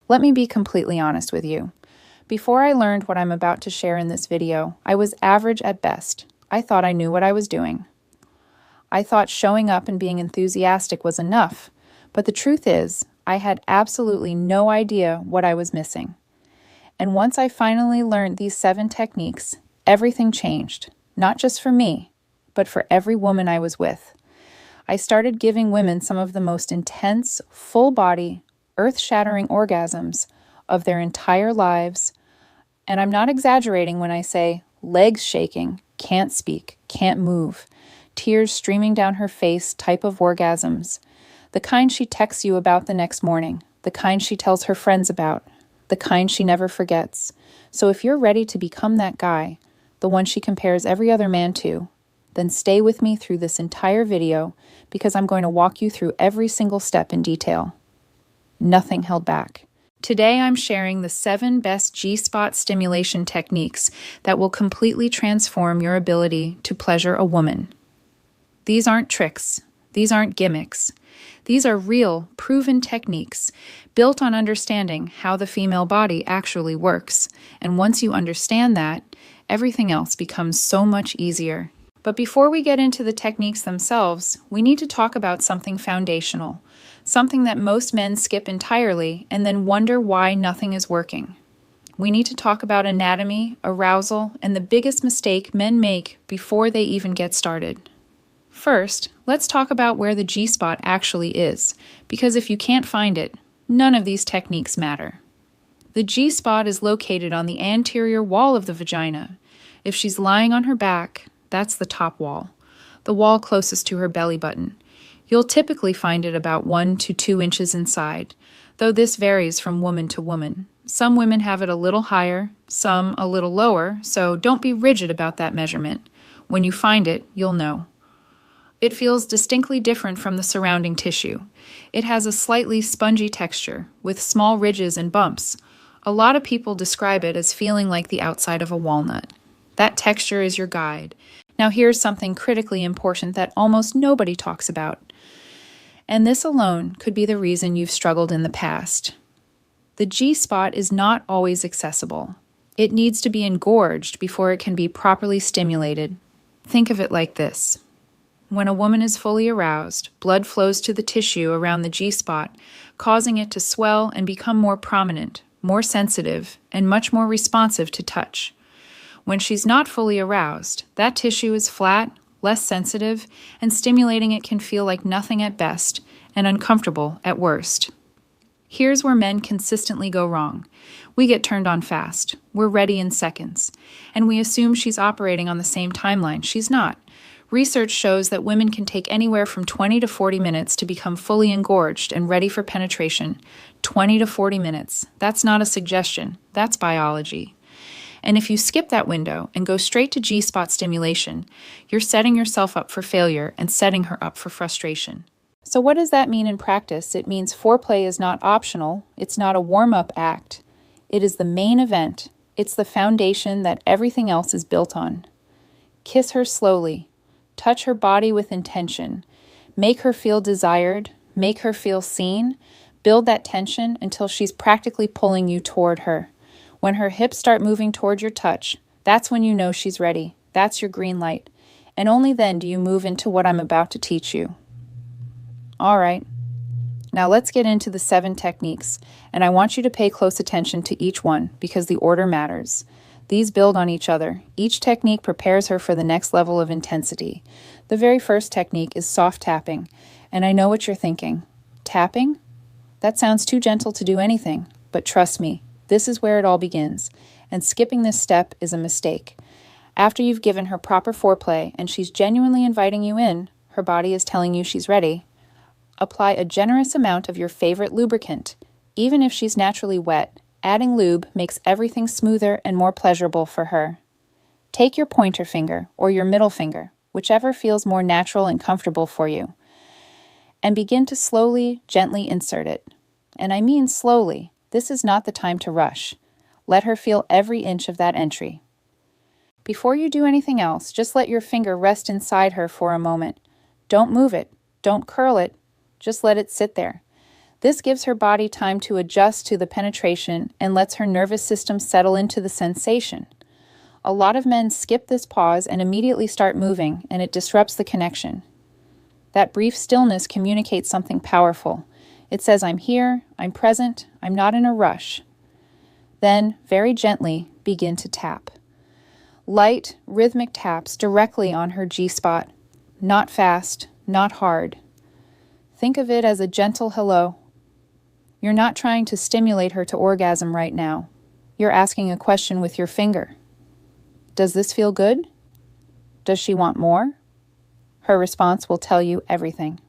Let me be completely honest with you. Before I learned what I'm about to share in this video, I was average at best. I thought I knew what I was doing. I thought showing up and being enthusiastic was enough, but the truth is, I had absolutely no idea what I was missing. And once I finally learned these 7 techniques, everything changed, not just for me, but for every woman I was with. I started giving women some of the most intense, full-body, earth-shattering orgasms of their entire lives, and I'm not exaggerating when I say legs shaking, can't speak, can't move, tears streaming down her face type of orgasms, the kind she texts you about the next morning, the kind she tells her friends about, the kind she never forgets. So if you're ready to become that guy, the one she compares every other man to, then stay with me through this entire video because I'm going to walk you through every single step in detail. Nothing held back. Today I'm sharing the 7 best G-spot stimulation techniques that will completely transform your ability to pleasure a woman. These aren't tricks. These aren't gimmicks. These are real, proven techniques built on understanding how the female body actually works. And once you understand that, everything else becomes so much easier. But before we get into the techniques themselves, we need to talk about something foundational, something that most men skip entirely and then wonder why nothing is working. We need to talk about anatomy, arousal, and the biggest mistake men make before they even get started. First, let's talk about where the G-spot actually is, because if you can't find it, none of these techniques matter. The G-spot is located on the anterior wall of the vagina. If she's lying on her back, that's the top wall, the wall closest to her belly button. You'll typically find it about 1 to 2 inches inside, though this varies from woman to woman. Some women have it a little higher, some a little lower, so don't be rigid about that measurement. When you find it, you'll know. It feels distinctly different from the surrounding tissue. It has a slightly spongy texture, with small ridges and bumps. A lot of people describe it as feeling like the outside of a walnut. That texture is your guide. Now here's something critically important that almost nobody talks about. And this alone could be the reason you've struggled in the past. The G-spot is not always accessible. It needs to be engorged before it can be properly stimulated. Think of it like this. When a woman is fully aroused, blood flows to the tissue around the G-spot, causing it to swell and become more prominent, more sensitive, and much more responsive to touch. When she's not fully aroused, that tissue is flat, less sensitive, and stimulating it can feel like nothing at best and uncomfortable at worst. Here's where men consistently go wrong. We get turned on fast. We're ready in seconds. And we assume she's operating on the same timeline. She's not. Research shows that women can take anywhere from 20 to 40 minutes to become fully engorged and ready for penetration. 20 to 40 minutes. That's not a suggestion. That's biology. And if you skip that window and go straight to G-spot stimulation, you're setting yourself up for failure and setting her up for frustration. So what does that mean in practice? It means foreplay is not optional. It's not a warm-up act. It is the main event. It's the foundation that everything else is built on. Kiss her slowly. Touch her body with intention. Make her feel desired. Make her feel seen. Build that tension until she's practically pulling you toward her. When her hips start moving toward your touch, that's when you know she's ready. That's your green light. And only then do you move into what I'm about to teach you. All right. Now let's get into the 7 techniques, and I want you to pay close attention to each one because the order matters. These build on each other. Each technique prepares her for the next level of intensity. The very first technique is soft tapping, and I know what you're thinking. Tapping? That sounds too gentle to do anything, but trust me, this is where it all begins, and skipping this step is a mistake. After you've given her proper foreplay and she's genuinely inviting you in, her body is telling you she's ready, apply a generous amount of your favorite lubricant. Even if she's naturally wet, adding lube makes everything smoother and more pleasurable for her. Take your pointer finger or your middle finger, whichever feels more natural and comfortable for you, and begin to slowly, gently insert it. And I mean slowly. This is not the time to rush. Let her feel every inch of that entry. Before you do anything else, just let your finger rest inside her for a moment. Don't move it. Don't curl it. Just let it sit there. This gives her body time to adjust to the penetration and lets her nervous system settle into the sensation. A lot of men skip this pause and immediately start moving, and it disrupts the connection. That brief stillness communicates something powerful. It says, I'm here, I'm present, I'm not in a rush. Then, very gently, begin to tap. Light, rhythmic taps directly on her G-spot. Not fast, not hard. Think of it as a gentle hello. You're not trying to stimulate her to orgasm right now. You're asking a question with your finger. Does this feel good? Does she want more? Her response will tell you everything.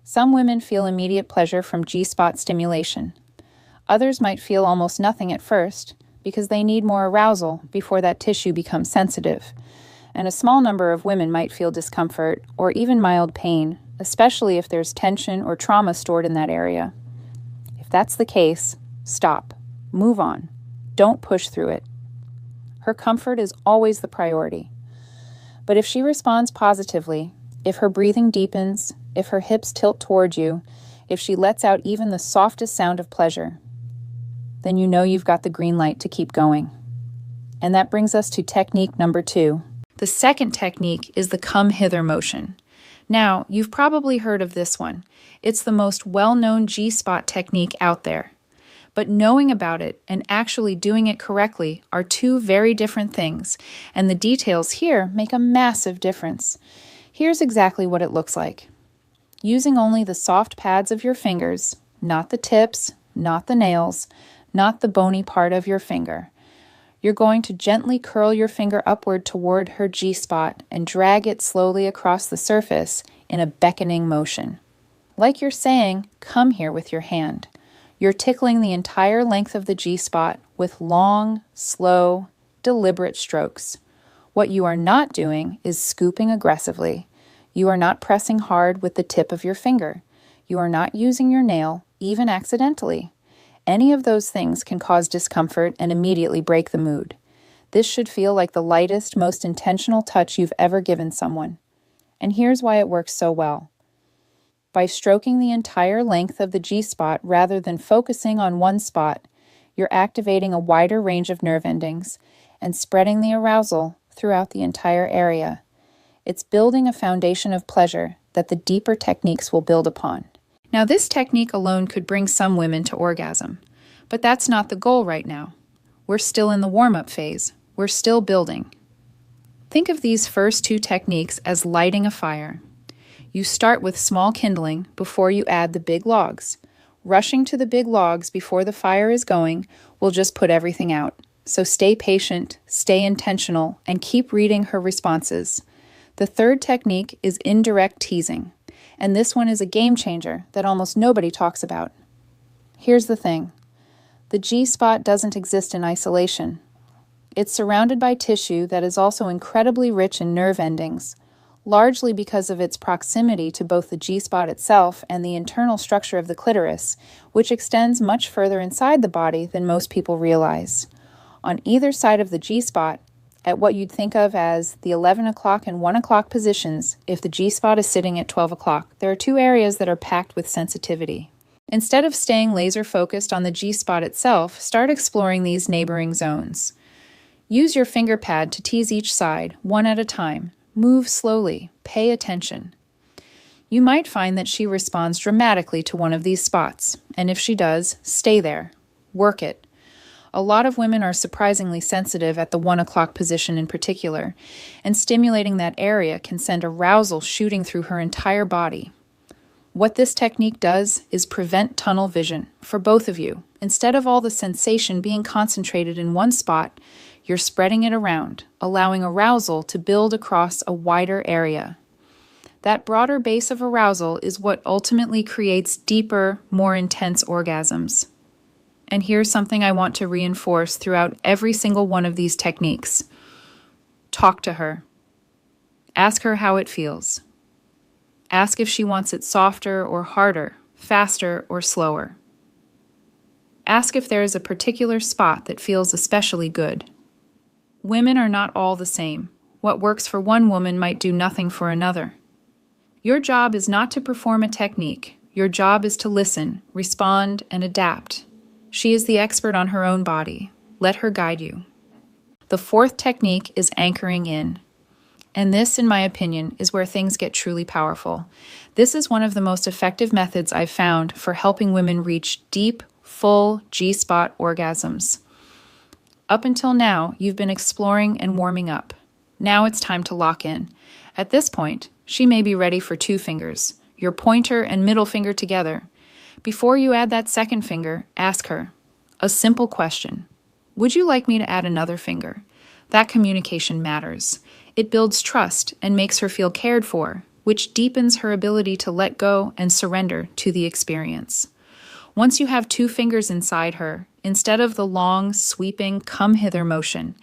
Some women feel immediate pleasure from G-spot stimulation. Others might feel almost nothing at first because they need more arousal before that tissue becomes sensitive. And a small number of women might feel discomfort or even mild pain, especially if there's tension or trauma stored in that area. If that's the case, stop. Move on. Don't push through it. Her comfort is always the priority. But if she responds positively, if her breathing deepens, if her hips tilt toward you, if she lets out even the softest sound of pleasure, then you know you've got the green light to keep going. And that brings us to technique number 2. The second technique is the Come-Hither motion. Now, you've probably heard of this one. It's the most well-known G-spot technique out there. But knowing about it and actually doing it correctly are two very different things, and the details here make a massive difference. Here's exactly what it looks like. Using only the soft pads of your fingers, not the tips, not the nails, not the bony part of your finger. You're going to gently curl your finger upward toward her G-spot and drag it slowly across the surface in a beckoning motion. Like you're saying, come here with your hand. You're tickling the entire length of the G-spot with long, slow, deliberate strokes. What you are not doing is scooping aggressively. You are not pressing hard with the tip of your finger. You are not using your nail, even accidentally. Any of those things can cause discomfort and immediately break the mood. This should feel like the lightest, most intentional touch you've ever given someone. And here's why it works so well. By stroking the entire length of the G-spot rather than focusing on one spot, you're activating a wider range of nerve endings and spreading the arousal throughout the entire area. It's building a foundation of pleasure that the deeper techniques will build upon. Now, this technique alone could bring some women to orgasm, but that's not the goal right now. We're still in the warm-up phase. We're still building. Think of these first two techniques as lighting a fire. You start with small kindling before you add the big logs. Rushing to the big logs before the fire is going will just put everything out. So stay patient, stay intentional, and keep reading her responses. The third technique is indirect teasing. And this one is a game changer that almost nobody talks about. Here's the thing. The G-spot doesn't exist in isolation. It's surrounded by tissue that is also incredibly rich in nerve endings, largely because of its proximity to both the G-spot itself and the internal structure of the clitoris, which extends much further inside the body than most people realize. On either side of the G-spot, at what you'd think of as the 11 o'clock and 1 o'clock positions, if the G-spot is sitting at 12 o'clock, there are two areas that are packed with sensitivity. Instead of staying laser-focused on the G-spot itself, start exploring these neighboring zones. Use your finger pad to tease each side, one at a time. Move slowly. Pay attention. You might find that she responds dramatically to one of these spots, and if she does, stay there. Work it. A lot of women are surprisingly sensitive at the 1 o'clock position in particular, and stimulating that area can send arousal shooting through her entire body. What this technique does is prevent tunnel vision for both of you. Instead of all the sensation being concentrated in one spot, you're spreading it around, allowing arousal to build across a wider area. That broader base of arousal is what ultimately creates deeper, more intense orgasms. And here's something I want to reinforce throughout every single one of these techniques. Talk to her. Ask her how it feels. Ask if she wants it softer or harder, faster or slower. Ask if there is a particular spot that feels especially good. Women are not all the same. What works for one woman might do nothing for another. Your job is not to perform a technique. Your job is to listen, respond, and adapt. She is the expert on her own body. Let her guide you. The fourth technique is anchoring in. And this, in my opinion, is where things get truly powerful. This is one of the most effective methods I've found for helping women reach deep, full G-spot orgasms. Up until now, you've been exploring and warming up. Now it's time to lock in. At this point, she may be ready for 2 fingers, your pointer and middle finger together. Before you add that second finger, ask her a simple question. Would you like me to add another finger? That communication matters. It builds trust and makes her feel cared for, which deepens her ability to let go and surrender to the experience. Once you have 2 fingers inside her, instead of the long, sweeping come-hither motion,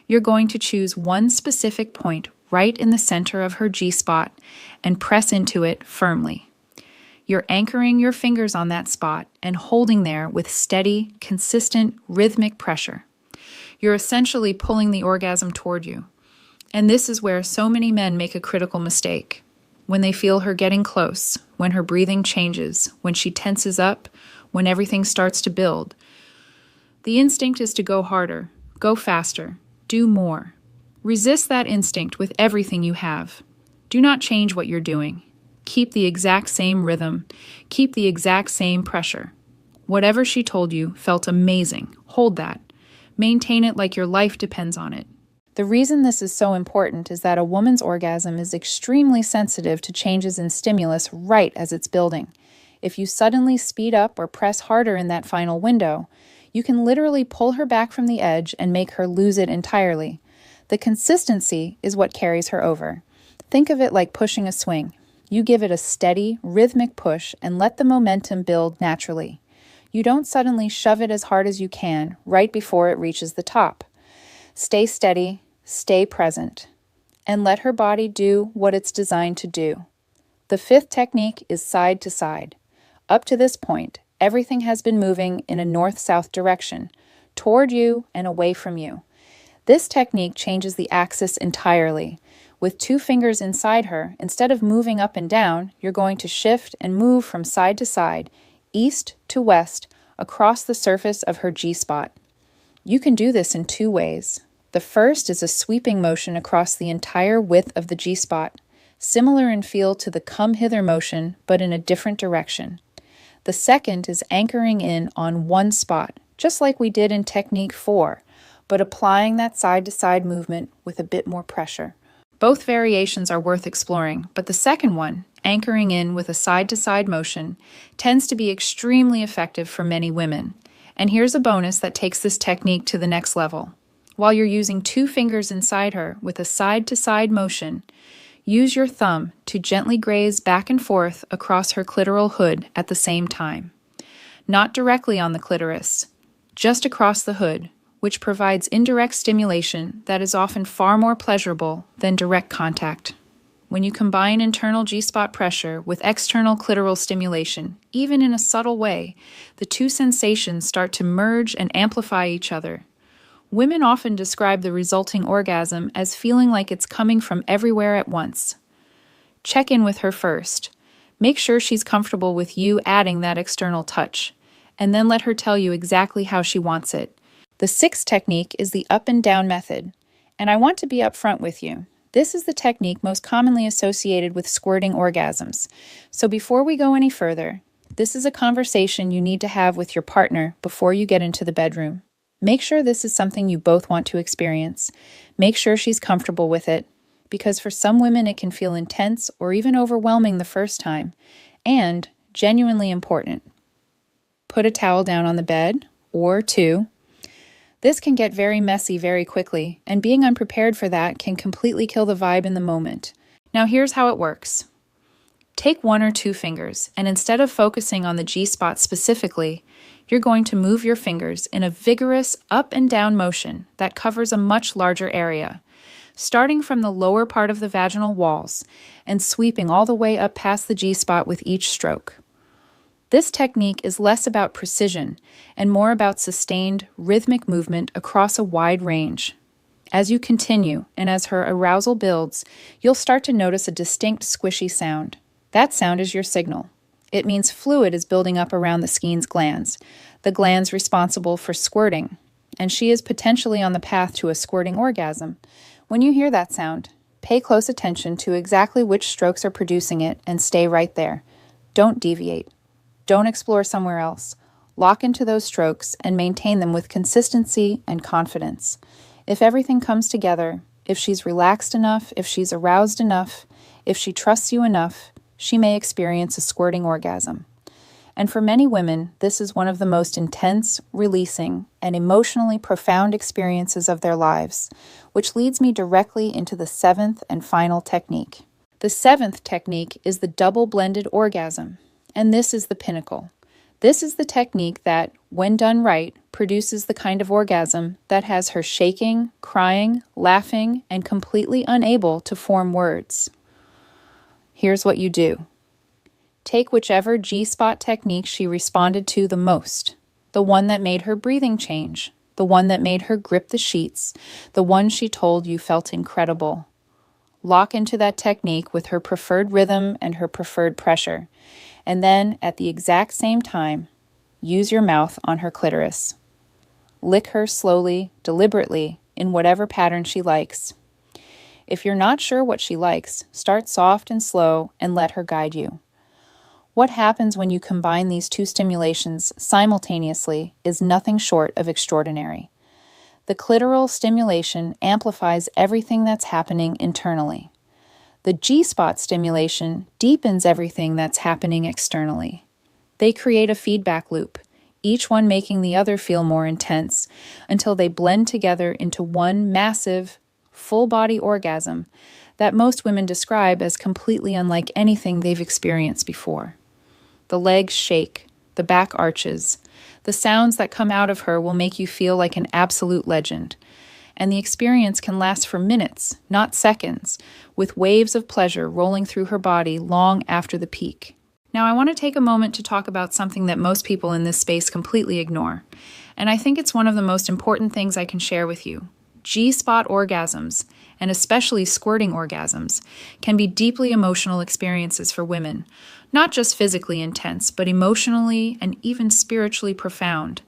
you're going to choose one specific point right in the center of her G-spot and press into it firmly. You're anchoring your fingers on that spot and holding there with steady, consistent, rhythmic pressure. You're essentially pulling the orgasm toward you. And this is where so many men make a critical mistake. When they feel her getting close, when her breathing changes, when she tenses up, when everything starts to build. The instinct is to go harder, go faster, do more. Resist that instinct with everything you have. Do not change what you're doing. Keep the exact same rhythm. Keep the exact same pressure. Whatever she told you felt amazing. Hold that. Maintain it like your life depends on it. The reason this is so important is that a woman's orgasm is extremely sensitive to changes in stimulus right as it's building. If you suddenly speed up or press harder in that final window, you can literally pull her back from the edge and make her lose it entirely. The consistency is what carries her over. Think of it like pushing a swing. You give it a steady, rhythmic push and let the momentum build naturally. You don't suddenly shove it as hard as you can right before it reaches the top. Stay steady, stay present, and let her body do what it's designed to do. The 5th technique is side to side. Up to this point, everything has been moving in a north-south direction, toward you and away from you. This technique changes the axis entirely. With 2 fingers inside her, instead of moving up and down, you're going to shift and move from side to side, east to west, across the surface of her G-spot. You can do this in 2 ways. The first is a sweeping motion across the entire width of the G-spot, similar in feel to the come-hither motion, but in a different direction. The second is anchoring in on one spot, just like we did in Technique 4, but applying that side-to-side movement with a bit more pressure. Both variations are worth exploring, but the second one, anchoring in with a side-to-side motion, tends to be extremely effective for many women. And here's a bonus that takes this technique to the next level. While you're using 2 fingers inside her with a side-to-side motion, use your thumb to gently graze back and forth across her clitoral hood at the same time. Not directly on the clitoris, just across the hood, which provides indirect stimulation that is often far more pleasurable than direct contact. When you combine internal G-spot pressure with external clitoral stimulation, even in a subtle way, the 2 sensations start to merge and amplify each other. Women often describe the resulting orgasm as feeling like it's coming from everywhere at once. Check in with her first. Make sure she's comfortable with you adding that external touch, and then let her tell you exactly how she wants it. The 6th technique is the up and down method, and I want to be upfront with you. This is the technique most commonly associated with squirting orgasms. So before we go any further, this is a conversation you need to have with your partner before you get into the bedroom. Make sure this is something you both want to experience. Make sure she's comfortable with it, because for some women it can feel intense or even overwhelming the first time, and genuinely important. Put a towel down on the bed, or 2. This can get very messy very quickly, and being unprepared for that can completely kill the vibe in the moment. Now here's how it works. Take 1 or 2 fingers, and instead of focusing on the G-spot specifically, you're going to move your fingers in a vigorous up and down motion that covers a much larger area, starting from the lower part of the vaginal walls and sweeping all the way up past the G-spot with each stroke. This technique is less about precision and more about sustained, rhythmic movement across a wide range. As you continue, and as her arousal builds, you'll start to notice a distinct squishy sound. That sound is your signal. It means fluid is building up around the Skene's glands, the glands responsible for squirting, and she is potentially on the path to a squirting orgasm. When you hear that sound, pay close attention to exactly which strokes are producing it and stay right there. Don't deviate. Don't explore somewhere else. Lock into those strokes and maintain them with consistency and confidence. If everything comes together, if she's relaxed enough, if she's aroused enough, if she trusts you enough, she may experience a squirting orgasm. And for many women, this is one of the most intense, releasing, and emotionally profound experiences of their lives, which leads me directly into the seventh and final technique. The seventh technique is the double blended orgasm, and this is the pinnacle. This is the technique that, when done right, produces the kind of orgasm that has her shaking, crying, laughing, and completely unable to form words. Here's what you do. Take whichever G-spot technique she responded to the most, the one that made her breathing change, the one that made her grip the sheets, the one she told you felt incredible. Lock into that technique with her preferred rhythm and her preferred pressure, and then, at the exact same time, use your mouth on her clitoris. Lick her slowly, deliberately, in whatever pattern she likes. If you're not sure what she likes, start soft and slow and let her guide you. What happens when you combine these two stimulations simultaneously is nothing short of extraordinary. The clitoral stimulation amplifies everything that's happening internally. The G-spot stimulation deepens everything that's happening externally. They create a feedback loop, each one making the other feel more intense, until they blend together into one massive, full-body orgasm that most women describe as completely unlike anything they've experienced before. The legs shake, the back arches. The sounds that come out of her will make you feel like an absolute legend. And the experience can last for minutes, not seconds, with waves of pleasure rolling through her body long after the peak. Now, I want to take a moment to talk about something that most people in this space completely ignore, and I think it's one of the most important things I can share with you. G-spot orgasms, and especially squirting orgasms, can be deeply emotional experiences for women, not just physically intense, but emotionally and even spiritually profound.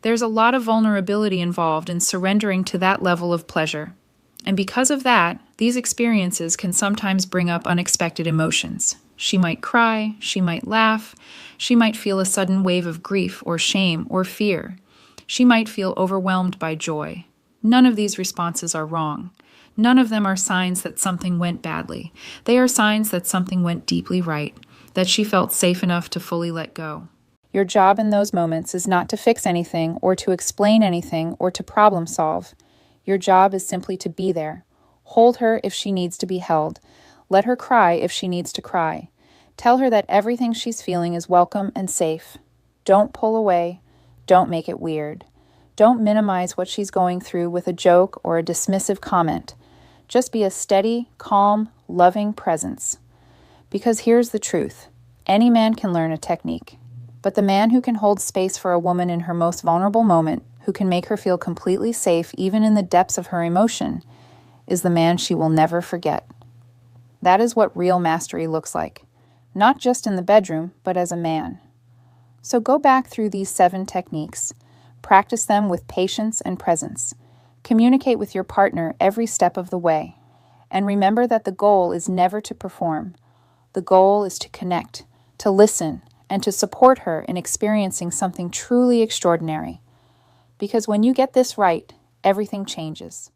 There's a lot of vulnerability involved in surrendering to that level of pleasure. And because of that, these experiences can sometimes bring up unexpected emotions. She might cry, she might laugh, she might feel a sudden wave of grief or shame or fear. She might feel overwhelmed by joy. None of these responses are wrong. None of them are signs that something went badly. They are signs that something went deeply right, that she felt safe enough to fully let go. Your job in those moments is not to fix anything or to explain anything or to problem solve. Your job is simply to be there. Hold her if she needs to be held. Let her cry if she needs to cry. Tell her that everything she's feeling is welcome and safe. Don't pull away. Don't make it weird. Don't minimize what she's going through with a joke or a dismissive comment. Just be a steady, calm, loving presence. Because here's the truth. Any man can learn a technique. But the man who can hold space for a woman in her most vulnerable moment, who can make her feel completely safe even in the depths of her emotion, is the man she will never forget. That is what real mastery looks like, not just in the bedroom, but as a man. So go back through these 7 techniques. Practice them with patience and presence. Communicate with your partner every step of the way. And remember that the goal is never to perform. The goal is to connect, to listen, and to support her in experiencing something truly extraordinary. Because when you get this right, everything changes.